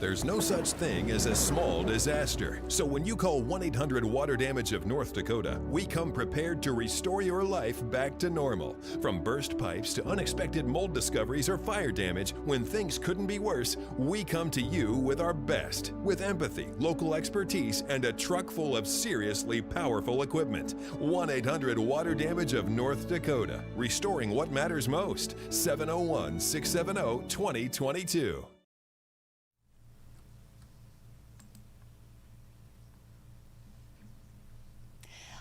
There's no such thing as a small disaster. So when you call 1-800 Water Damage of North Dakota, we come prepared to restore your life back to normal. From burst pipes to unexpected mold discoveries or fire damage, when things couldn't be worse, we come to you with our best. With empathy, local expertise, and a truck full of seriously powerful equipment. 1-800 Water Damage of North Dakota. Restoring what matters most. 701-670-2022.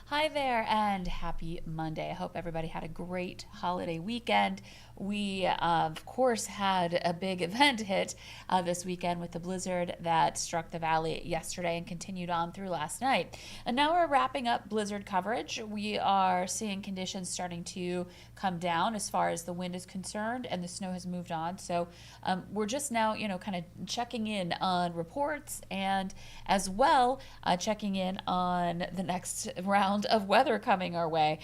Hi there and happy Monday. I hope everybody had a great holiday weekend. We, of course, had a big event hit this weekend with the blizzard that struck the valley yesterday and continued on through last night. And now we're wrapping up blizzard coverage. We are seeing conditions starting to come down as far as the wind is concerned, and the snow has moved on. So we're just now, kind of checking in on reports and as well checking in on the next round of weather coming our way.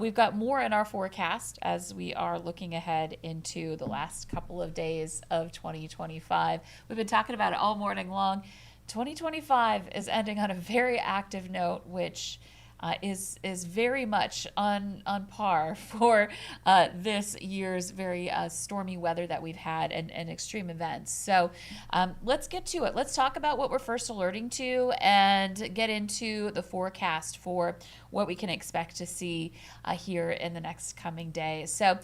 We've got more in our forecast as we are looking ahead into the last couple of days of 2025. We've been talking about it all morning long. 2025 is ending on a very active note, which is very much on par for this year's very stormy weather that we've had and extreme events. So let's get to it. Let's talk about what we're first alerting to and get into the forecast for what we can expect to see here in the next coming days. So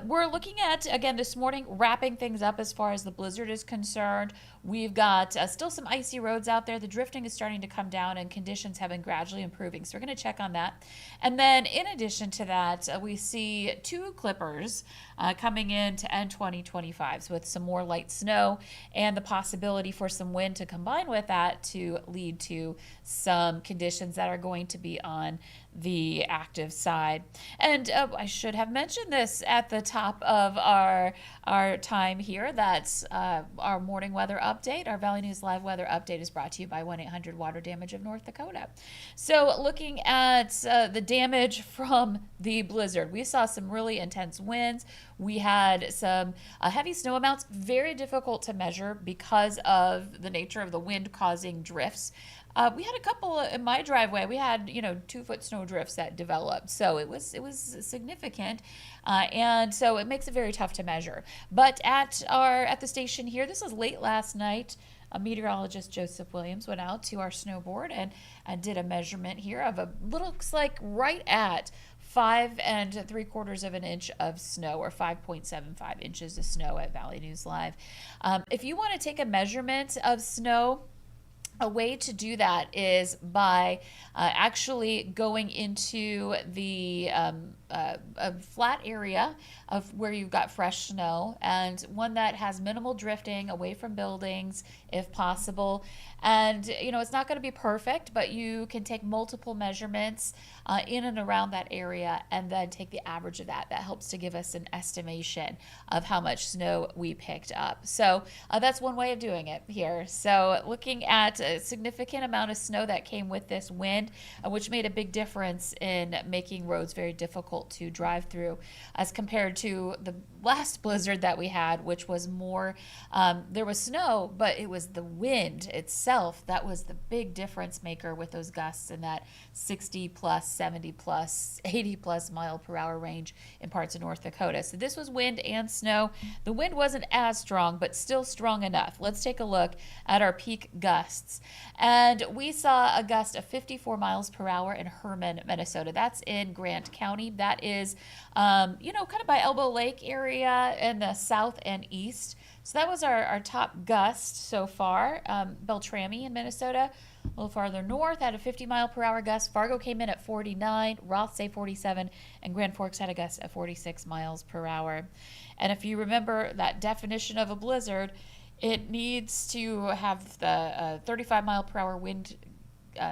we're looking at, again, this morning, wrapping things up as far as the blizzard is concerned. We've got still some icy roads out there. The drifting is starting to come down and conditions have been gradually improving. So we're going to check on that. And then in addition to that, we see two clippers coming in to end 2025 with some more light snow and the possibility for some wind to combine with that to lead to some conditions that are going to be on the active side. And I should have mentioned this at the top of our time here. That's our morning weather update. Our Valley News Live weather update is brought to you by 1-800 Water Damage of North Dakota. So looking at the damage from the blizzard, we saw some really intense winds. We had some heavy snow amounts, very difficult to measure because of the nature of the wind causing drifts. We had a couple in my driveway. We had, 2-foot snow drifts that developed. So it was significant. And so it makes it very tough to measure. But at the station here, this was late last night, meteorologist Joseph Williams went out to our snowboard and did a measurement here of looks like right at 5 3/4 of an inch of snow, or 5.75 inches of snow at Valley News Live. If you want to take a measurement of snow, a way to do that is by actually going into the a flat area of where you've got fresh snow, and one that has minimal drifting away from buildings if possible. And it's not going to be perfect, but you can take multiple measurements in and around that area and then take the average of that. That helps to give us an estimation of how much snow we picked up. So that's one way of doing it here. So looking at a significant amount of snow that came with this wind, which made a big difference in making roads very difficult to drive through as compared to the last blizzard that we had, which was more, there was snow, but it was the wind itself that was the big difference maker with those gusts in that 60 plus, 70 plus, 80 plus mile per hour range in parts of North Dakota. So this was wind and snow. The wind wasn't as strong, but still strong enough. Let's take a look at our peak gusts. And we saw a gust of 54 miles per hour in Herman, Minnesota. That's in Grant County. That is, kind of by Elbow Lake area in the south and east. So that was our top gust so far. Beltrami in Minnesota, a little farther north, had a 50 mile per hour gust. Fargo came in at 49, Rothsay 47, and Grand Forks had a gust at 46 miles per hour. And if you remember that definition of a blizzard, it needs to have the 35 mile per hour wind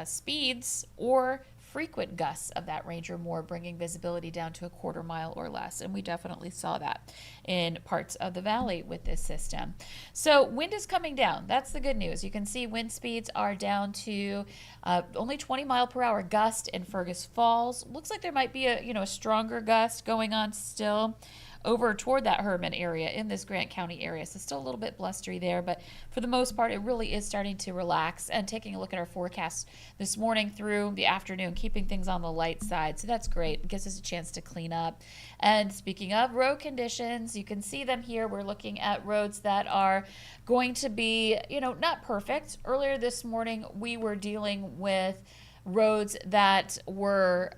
speeds or frequent gusts of that range or more, bringing visibility down to a 1/4 mile or less. And we definitely saw that in parts of the valley with this system. So wind is coming down. That's the good news. You can see wind speeds are down to only 20 mile per hour gust in Fergus Falls. Looks like there might be a stronger gust going on still over toward that Herman area in this Grant County area. So still a little bit blustery there, but for the most part, it really is starting to relax. And taking a look at our forecast this morning through the afternoon, keeping things on the light side. So that's great. It gives us a chance to clean up. And speaking of road conditions, you can see them here. We're looking at roads that are going to be, not perfect. Earlier this morning, we were dealing with roads that were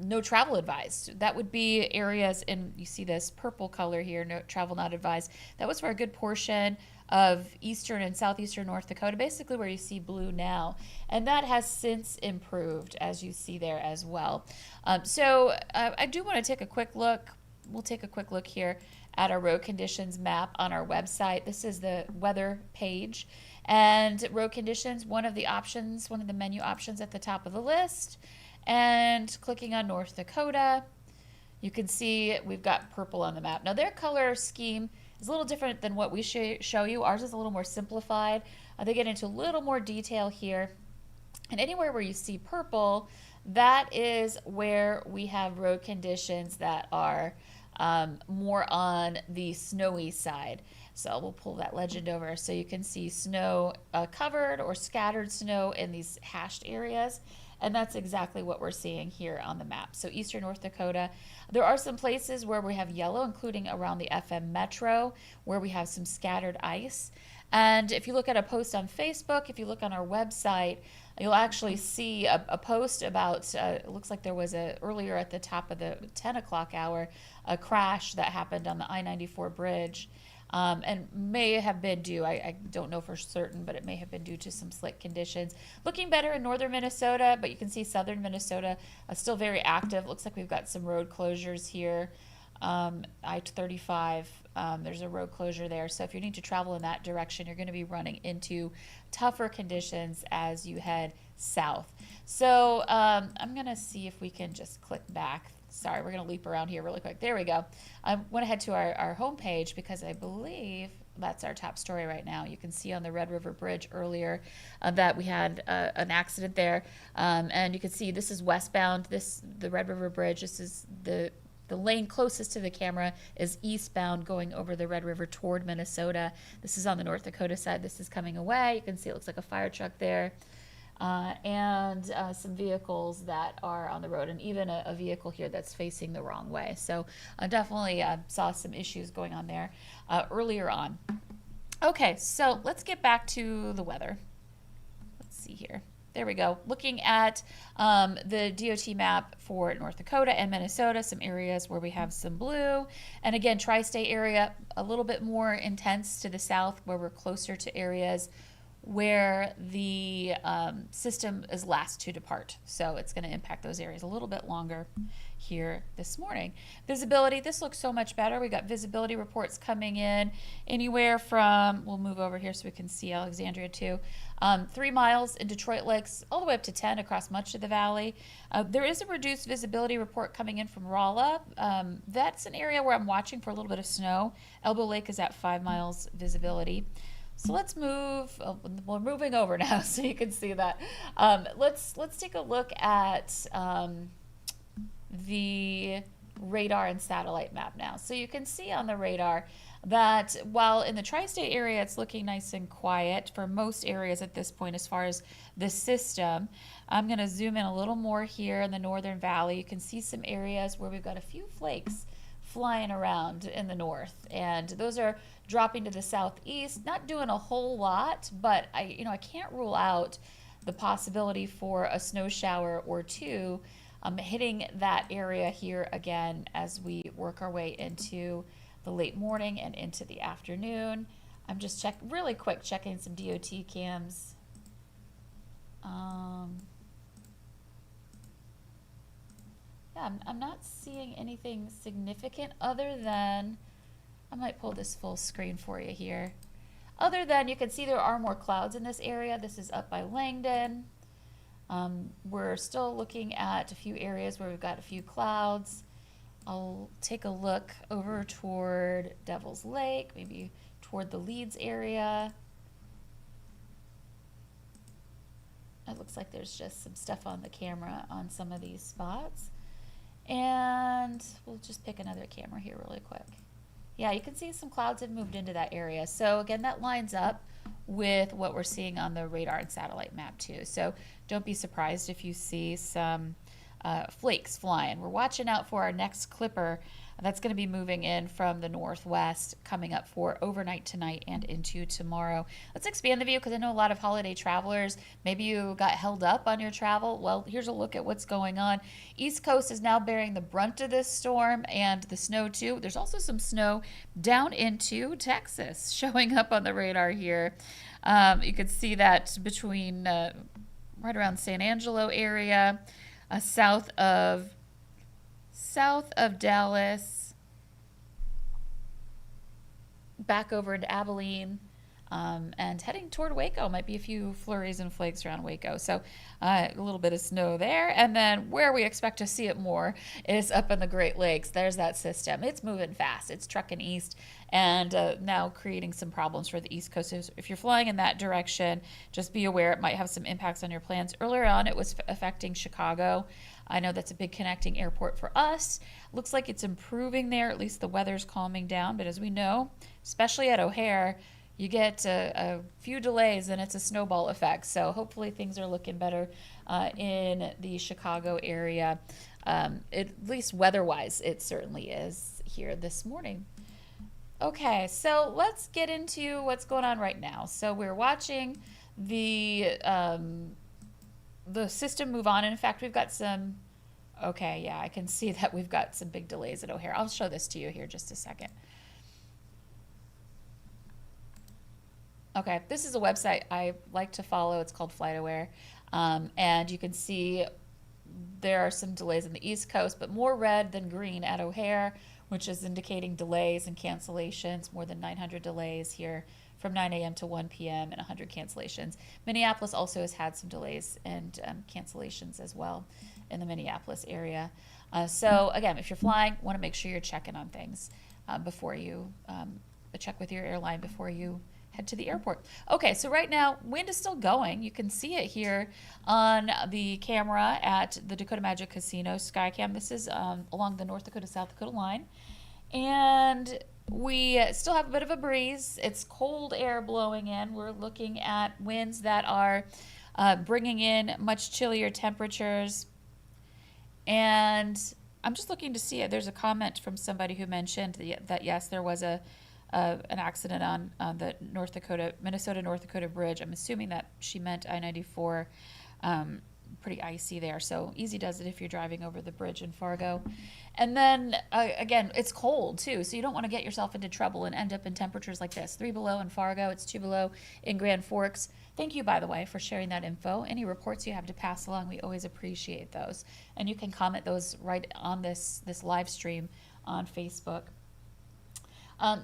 no travel advised. That would be areas, and you see this purple color here, no travel not advised. That was for a good portion of eastern and southeastern North Dakota, basically where you see blue now. And that has since improved, as you see there as well. So I do want to take a quick look. We'll take a quick look here at our road conditions map on our website. This is the weather page. And road conditions, one of the menu options at the top of the list. And clicking on North Dakota, you can see we've got purple on the map. Now their color scheme is a little different than what we show you. Ours is a little more simplified. They get into a little more detail here. And anywhere where you see purple, that is where we have road conditions that are more on the snowy side. So we'll pull that legend over so you can see snow covered or scattered snow in these hashed areas. And that's exactly what we're seeing here on the map. So eastern North Dakota, there are some places where we have yellow, including around the FM Metro, where we have some scattered ice. And if you look at a post on Facebook, if you look on our website, you'll actually see a post about, it looks like there was earlier at the top of the 10 o'clock hour, a crash that happened on the I-94 bridge. And may have been due, I don't know for certain, but it may have been due to some slick conditions. Looking better in northern Minnesota, but you can see southern Minnesota still very active. Looks like we've got some road closures here. I-35, there's a road closure there. So if you need to travel in that direction, you're going to be running into tougher conditions as you head south. So I'm going to see if we can just click back. Sorry, we're going to leap around here really quick. There we go. I went ahead to our homepage because I believe that's our top story right now. You can see on the Red River Bridge earlier that we had an accident there. And you can see this is westbound. The Red River Bridge, this is the lane closest to the camera is eastbound going over the Red River toward Minnesota. This is on the North Dakota side. This is coming away. You can see it looks like a fire truck there. And some vehicles that are on the road, and even a vehicle here that's facing the wrong way. So definitely saw some issues going on there earlier on. Okay, so let's get back to the weather. Let's see here. There we go. Looking at the DOT map for North Dakota and Minnesota, some areas where we have some blue. And again, tri-state area, a little bit more intense to the south where we're closer to areas where the system is last to depart. So it's going to impact those areas a little bit longer here this morning. Visibility, this looks so much better. We got visibility reports coming in anywhere from, we'll move over here so we can see Alexandria too, 3 miles in Detroit Lakes, all the way up to 10 across much of the valley. There is a reduced visibility report coming in from Rolla. That's an area where I'm watching for a little bit of snow. Elbow Lake is at 5 miles visibility. So let's move, we're moving over now so you can see that. Let's take a look at the radar and satellite map now. So you can see on the radar that while in the tri-state area it's looking nice and quiet for most areas at this point as far as the system, I'm going to zoom in a little more here in the Northern Valley. You can see some areas where we've got a few flakes flying around in the north, and those are dropping to the southeast, not doing a whole lot, but I can't rule out the possibility for a snow shower or two hitting that area here again as we work our way into the late morning and into the afternoon. I'm just really quick checking some DOT cams. Yeah, I'm not seeing anything significant other than, I might pull this full screen for you here. Other than you can see there are more clouds in this area. This is up by Langdon. We're still looking at a few areas where we've got a few clouds. I'll take a look over toward Devil's Lake, maybe toward the Leeds area. It looks like there's just some stuff on the camera on some of these spots. And we'll just pick another camera here really quick. Yeah, you can see some clouds have moved into that area. So again, that lines up with what we're seeing on the radar and satellite map too. So don't be surprised if you see some flakes flying. We're watching out for our next clipper that's going to be moving in from the northwest, coming up for overnight tonight and into tomorrow. Let's expand the view because I know a lot of holiday travelers, maybe you got held up on your travel. Well, here's a look at what's going on. East Coast is now bearing the brunt of this storm and the snow too. There's also some snow down into Texas showing up on the radar here. You can see that between right around San Angelo area, south of Dallas, back over into Abilene, and heading toward Waco. Might be a few flurries and flakes around Waco. So a little bit of snow there. And then where we expect to see it more is up in the Great Lakes. There's that system. It's moving fast. It's trucking east and now creating some problems for the East Coast. So if you're flying in that direction, just be aware it might have some impacts on your plans. Earlier on, it was affecting Chicago. I know that's a big connecting airport for us. Looks like it's improving there. At least the weather's calming down. But as we know, especially at O'Hare, you get a few delays and it's a snowball effect. So hopefully things are looking better in the Chicago area. At least weather-wise, it certainly is here this morning. Okay, so let's get into what's going on right now. So we're watching the system move on. And in fact, we've got some, okay, yeah, I can see that we've got some big delays at O'Hare. I'll show this to you here just a second. Okay, this is a website I like to follow. It's called FlightAware. And you can see there are some delays on the East Coast, but more red than green at O'Hare, which is indicating delays and cancellations, more than 900 delays here from 9 a.m. to 1 p.m. and 100 cancellations. Minneapolis also has had some delays and cancellations as well in the Minneapolis area. So again, if you're flying, want to make sure you're checking on things before you check with your airline before you head to the airport. Okay, so right now, wind is still going. You can see it here on the camera at the Dakota Magic Casino Skycam. This is along the North Dakota-South Dakota line. And we still have a bit of a breeze. It's cold air blowing in. We're looking at winds that are bringing in much chillier temperatures. And I'm just looking to see it. There's a comment from somebody who mentioned that yes, there was an accident on the Minnesota-North Dakota bridge. I'm assuming that she meant I-94. Pretty icy there, so easy does it if you're driving over the bridge in Fargo. And then again, it's cold too, so you don't want to get yourself into trouble and end up in temperatures like this. 3 below in Fargo, it's 2 below in Grand Forks. Thank you, by the way, for sharing that info. Any reports you have to pass along, we always appreciate those. And you can comment those right on this live stream on Facebook.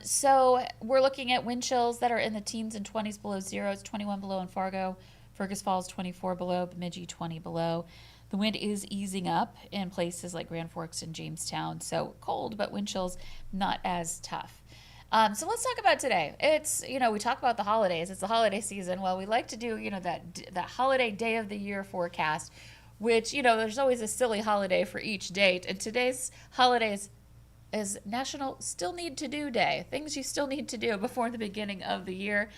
So we're looking at wind chills that are in the teens and 20s below zero. It's 21 below in Fargo. Fergus Falls 24 below, Bemidji 20 below. The wind is easing up in places like Grand Forks and Jamestown. So cold, but wind chills not as tough. So let's talk about today. It's, we talk about the holidays. It's the holiday season. Well, we like to do, that holiday day of the year forecast, which, there's always a silly holiday for each date. And today's holidays is National Still Need to Do Day. Things you still need to do before the beginning of the year.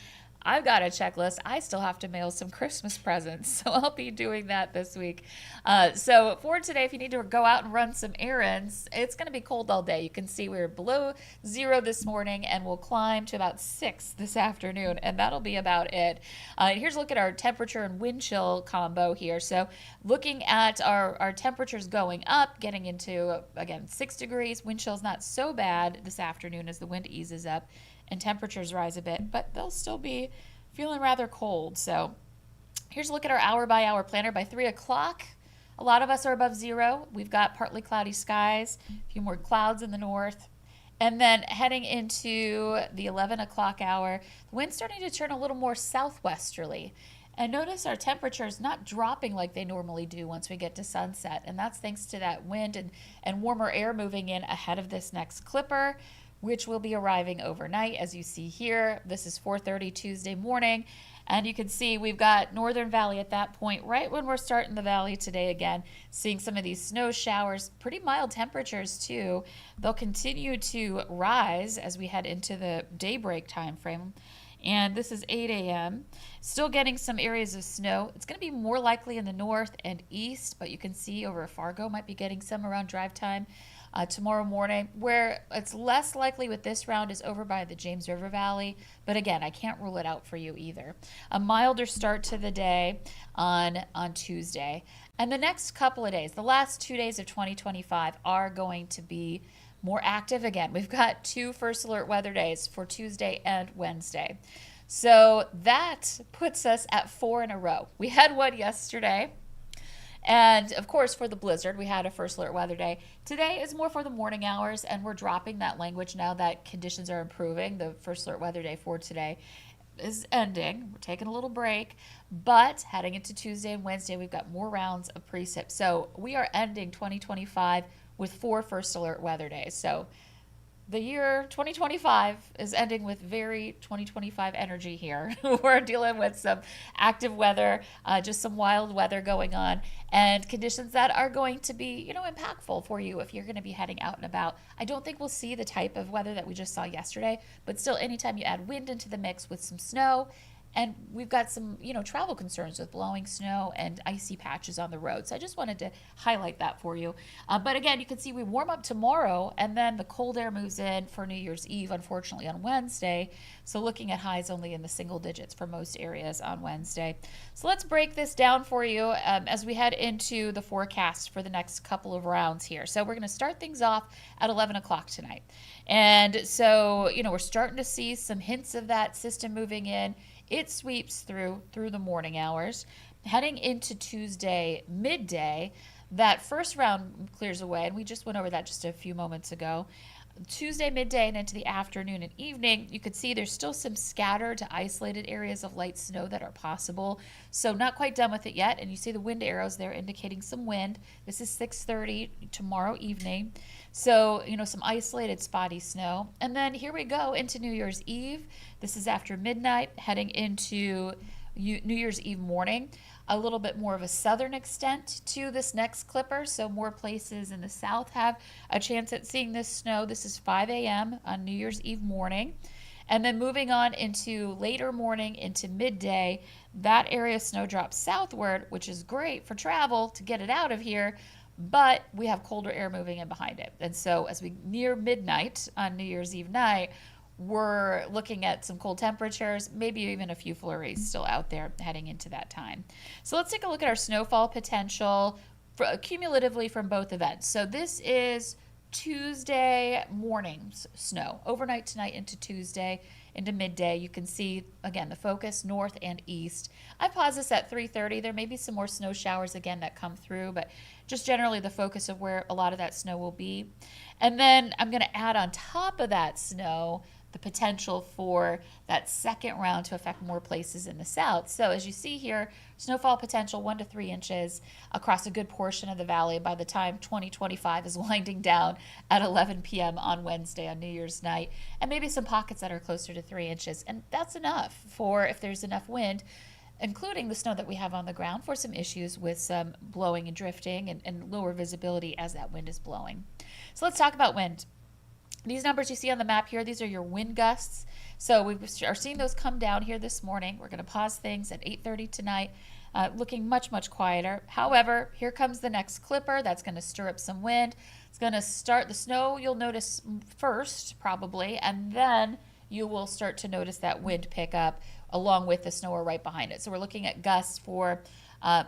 I've got a checklist. I still have to mail some Christmas presents, so I'll be doing that this week. So for today, if you need to go out and run some errands, it's going to be cold all day. You can see we're below zero this morning, and we'll climb to about 6 this afternoon, and that'll be about it. Here's a look at our temperature and wind chill combo here. So looking at our temperatures going up, getting into, again, 6 degrees. Wind chill's not so bad this afternoon as the wind eases up and temperatures rise a bit, but they'll still be feeling rather cold. So here's a look at our hour-by-hour planner. By 3 o'clock, a lot of us are above zero. We've got partly cloudy skies, a few more clouds in the north. And then heading into the 11 o'clock hour, the wind's starting to turn a little more southwesterly. And notice our temperatures not dropping like they normally do once we get to sunset. And that's thanks to that wind and warmer air moving in ahead of this next clipper. which will be arriving overnight. As you see here, this is 4:30 Tuesday morning. And you can see we've got Northern Valley at that point, right when we're starting the valley today again, seeing some of these snow showers, pretty mild temperatures too. They'll continue to rise as we head into the daybreak time frame. And this is 8 a.m. Still getting some areas of snow. It's going to be more likely in the north and east, but you can see over Fargo might be getting some around drive time tomorrow morning. Where it's less likely with this round is over by the James River Valley. But again, I can't rule it out for you either. A milder start to the day on Tuesday. And the next couple of days, the last 2 days of 2025 are going to be more active again. We've got 2 first alert weather days for Tuesday and Wednesday. So that puts us at 4 in a row. We had one yesterday. And of course, for the blizzard, we had a first alert weather day. Today is more for the morning hours, and we're dropping that language now that conditions are improving. The first alert weather day for today is ending. We're taking a little break, but heading into Tuesday and Wednesday, we've got more rounds of precip. So we are ending 2025 with 4 first alert weather days. So the year 2025 is ending with very 2025 energy here. We're dealing with some active weather, just some wild weather going on, and conditions that are going to be, impactful for you if you're going to be heading out and about. I don't think we'll see the type of weather that we just saw yesterday, but still, anytime you add wind into the mix with some snow, and we've got some, travel concerns with blowing snow and icy patches on the road. So I just wanted to highlight that for you. But again, you can see we warm up tomorrow, and then the cold air moves in for New Year's Eve, unfortunately, on Wednesday. So looking at highs only in the single digits for most areas on Wednesday. So let's break this down for you as we head into the forecast for the next couple of rounds here. So we're going to start things off at 11 o'clock tonight. And so, we're starting to see some hints of that system moving in. It sweeps through the morning hours. Heading into Tuesday midday, that first round clears away, and we just went over that just a few moments ago. Tuesday midday and into the afternoon and evening, you could see there's still some scattered to isolated areas of light snow that are possible. So not quite done with it yet, and you see the wind arrows there indicating some wind. This is 6:30 tomorrow evening. So, some isolated spotty snow. And then here we go into New Year's Eve. This is after midnight, heading into New Year's Eve morning. A little bit more of a southern extent to this next clipper, so more places in the south have a chance at seeing this snow. This is 5 a.m. on New Year's Eve morning. And then moving on into later morning into midday, that area of snow drops southward, which is great for travel to get it out of here, but we have colder air moving in behind it. And so as we near midnight on New Year's Eve night, we're looking at some cold temperatures, maybe even a few flurries still out there heading into that time. So let's take a look at our snowfall potential cumulatively from both events. So this is Tuesday morning's snow, overnight tonight into Tuesday, into midday. You can see, again, the focus north and east. I pause this at 3:30. There may be some more snow showers again that come through, but just generally the focus of where a lot of that snow will be. And then I'm going to add on top of that snow the potential for that second round to affect more places in the south. So as you see here, snowfall potential 1 to 3 inches across a good portion of the valley by the time 2025 is winding down at 11 p.m. on Wednesday on New Year's night, and maybe some pockets that are closer to 3 inches. And that's enough for, if there's enough wind, including the snow that we have on the ground, for some issues with some blowing and drifting and lower visibility as that wind is blowing. So let's talk about wind. These numbers you see on the map here, these are your wind gusts. So we are seeing those come down here this morning. We're going to pause things at 8:30 tonight, looking much, much quieter. However, here comes the next clipper. That's going to stir up some wind. It's going to start the snow, you'll notice first probably, and then you will start to notice that wind pick up along with the snow right behind it. So we're looking at gusts for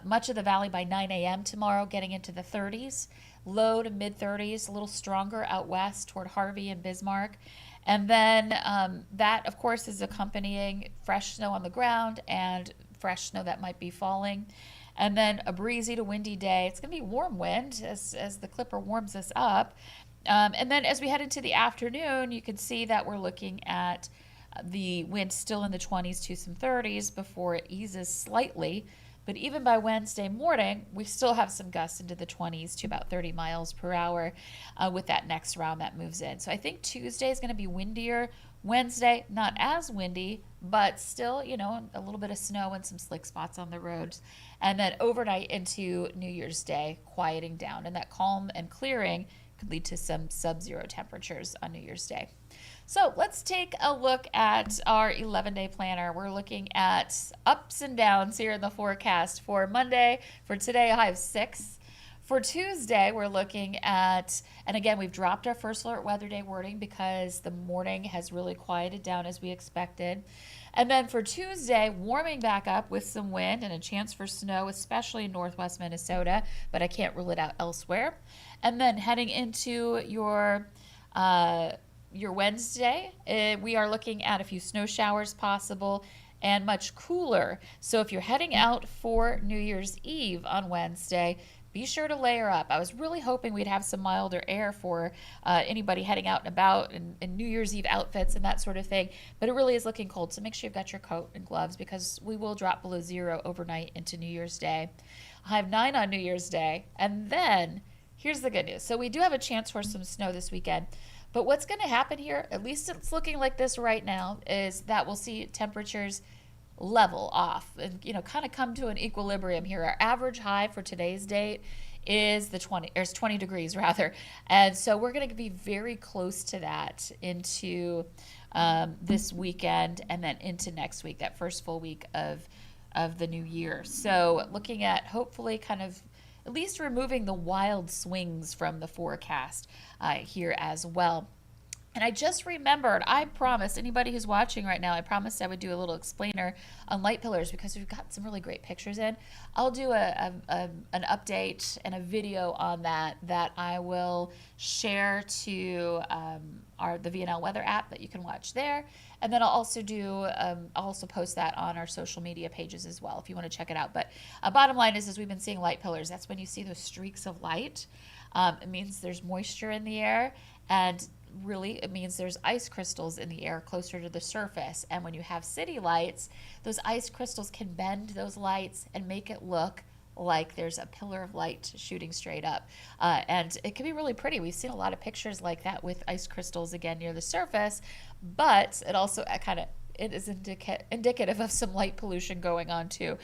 much of the valley by 9 a.m. tomorrow, getting into the 30s. Low to mid-30s, a little stronger out west toward Harvey and Bismarck. And then that, of course, is accompanying fresh snow on the ground and fresh snow that might be falling. And then a breezy to windy day. It's going to be warm wind as the clipper warms us up. And then as we head into the afternoon, you can see that we're looking at the wind still in the 20s to some 30s before it eases slightly But even by Wednesday morning, we still have some gusts into the 20s to about 30 miles per hour with that next round that moves in. So I think Tuesday is going to be windier. Wednesday, not as windy, but still, a little bit of snow and some slick spots on the roads. And then overnight into New Year's Day, quieting down. And that calm and clearing could lead to some sub-zero temperatures on New Year's Day. So let's take a look at our 11-day planner. We're looking at ups and downs here in the forecast for Monday. For today, a high of 6. For Tuesday, we're looking at, and again, we've dropped our first alert weather day wording because the morning has really quieted down as we expected. And then for Tuesday, warming back up with some wind and a chance for snow, especially in northwest Minnesota, but I can't rule it out elsewhere. And then heading into your Wednesday, we are looking at a few snow showers possible and much cooler. So if you're heading out for New Year's Eve on Wednesday, be sure to layer up. I was really hoping we'd have some milder air for anybody heading out and about in New Year's Eve outfits and that sort of thing, but it really is looking cold. So make sure you've got your coat and gloves because we will drop below 0 overnight into New Year's Day. I have 9 on New Year's Day, and then here's the good news. So we do have a chance for some snow this weekend. But what's going to happen here, at least it's looking like this right now, is that we'll see temperatures level off and kind of come to an equilibrium here. Our average high for today's date is 20 degrees rather, and so we're going to be very close to that into this weekend and then into next week, that first full week of the new year. So looking at hopefully kind of at least removing the wild swings from the forecast here as well. And I just remembered, I promised anybody who's watching right now, I promised I would do a little explainer on light pillars because we've got some really great pictures in. I'll do an update and a video on that I will share to the VNN Weather app that you can watch there. And then I'll also post that on our social media pages as well if you want to check it out. But bottom line is we've been seeing light pillars. That's when you see those streaks of light. It means there's moisture in the air, and really it means there's ice crystals in the air closer to the surface. And when you have city lights, those ice crystals can bend those lights and make it look like there's a pillar of light shooting straight up. And it can be really pretty. We've seen a lot of pictures like that with ice crystals again near the surface, but it also it is indicative of some light pollution going on too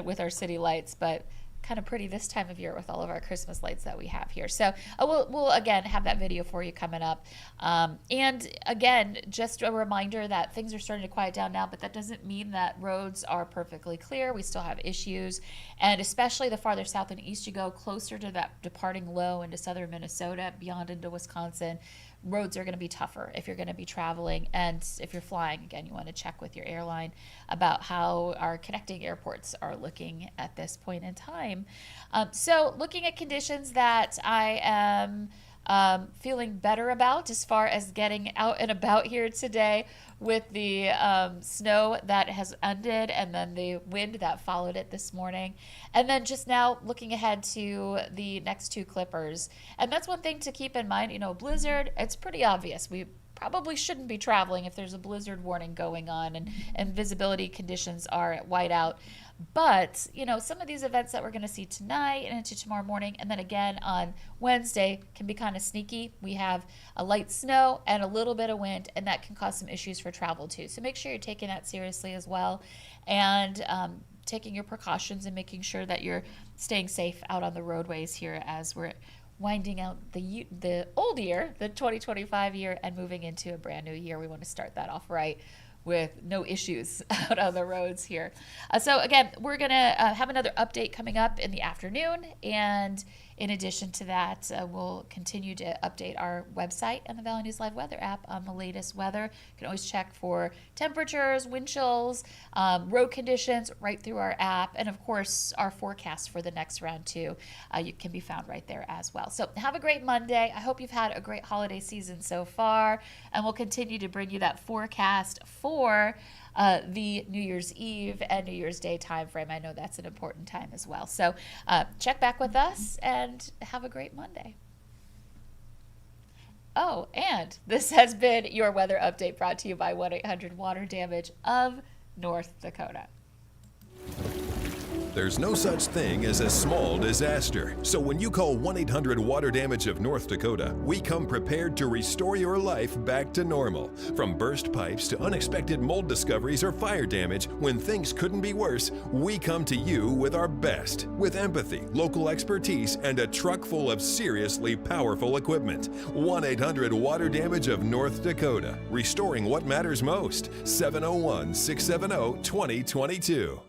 with our city lights. But kind of pretty this time of year with all of our Christmas lights that we have here. So we'll again have that video for you coming up. And again, just a reminder that things are starting to quiet down now, but that doesn't mean that roads are perfectly clear. We still have issues, and especially the farther south and east you go, closer to that departing low into southern Minnesota, beyond into Wisconsin, roads are going to be tougher if you're going to be traveling. And if you're flying, again, you want to check with your airline about how our connecting airports are looking at this point in time. So looking at conditions that I am feeling better about as far as getting out and about here today with the snow that has ended and then the wind that followed it this morning. And then just now looking ahead to the next 2 clippers. And that's one thing to keep in mind, blizzard, it's pretty obvious. We probably shouldn't be traveling if there's a blizzard warning going on and visibility conditions are at whiteout. But, some of these events that we're going to see tonight and into tomorrow morning, and then again on Wednesday, can be kind of sneaky. We have a light snow and a little bit of wind, and that can cause some issues for travel too. So make sure you're taking that seriously as well, and taking your precautions and making sure that you're staying safe out on the roadways here as we're winding out the old year, the 2025 year, and moving into a brand new year. We want to start that off right with no issues out on the roads here. So again, we're going to have another update coming up in the afternoon. And in addition to that, we'll continue to update our website and the Valley News Live weather app on the latest weather. You can always check for temperatures, wind chills, road conditions right through our app. And of course, our forecast for the next round too, you can be found right there as well. So have a great Monday. I hope you've had a great holiday season so far. And we'll continue to bring you that forecast for the New Year's Eve and New Year's Day time frame. I know that's an important time as well. So check back with us and have a great Monday. Oh, and this has been your weather update brought to you by 1-800 Water Damage of North Dakota. There's no such thing as a small disaster. So when you call 1-800 Water Damage of North Dakota, we come prepared to restore your life back to normal. From burst pipes to unexpected mold discoveries or fire damage, when things couldn't be worse, we come to you with our best. With empathy, local expertise, and a truck full of seriously powerful equipment. 1-800 Water Damage of North Dakota. Restoring what matters most. 701-670-2022.